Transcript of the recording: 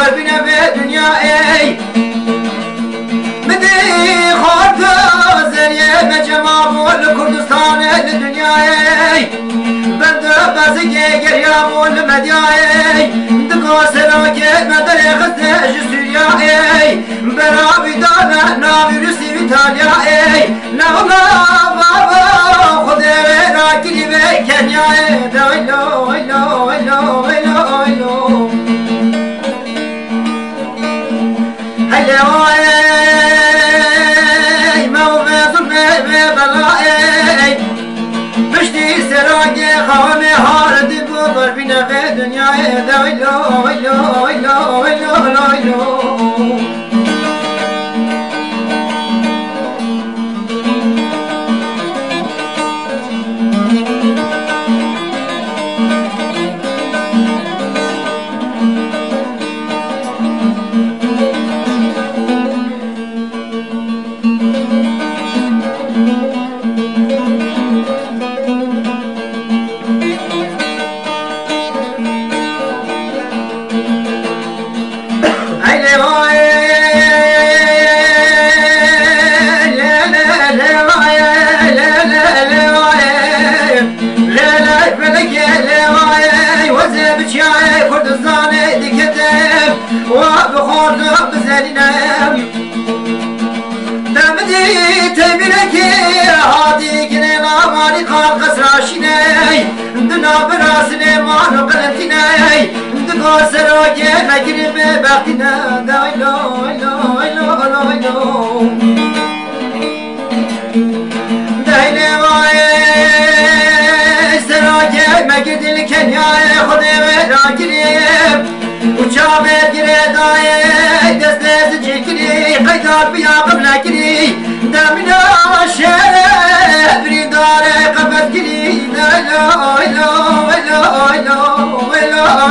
ببینه به دنیا ای مدی خورد زریه به جمال کردستان دنیا ای بند بازگه گریامون مدیا ای دکا سراکه مدر خسته سوریا ای برابی دانا ناوی روسی ایتالیا ای نغلا بابا خود راکلی به کنیا ای دایلو ایلو ایلو ایلو ایلو ای موضوع به بلای مشتی سراغ خوام هارد ببر بینه به دنیای دویلو ویلو ویلو ویلو ویلو وبخورنا بزلنا دمدي تبينك هادي كنا مالي قال قسراشنا دنا براسنا ما نقلتنا دقا سراجي مجرب بختنا دايلو ايلو ايلو ايلو دايلو سراجي مجد الكنيا خذ راكريب uçağı gire daye destesi çekili kaytar bir yapım lakini demina şebri dare kapat giri la la la la la la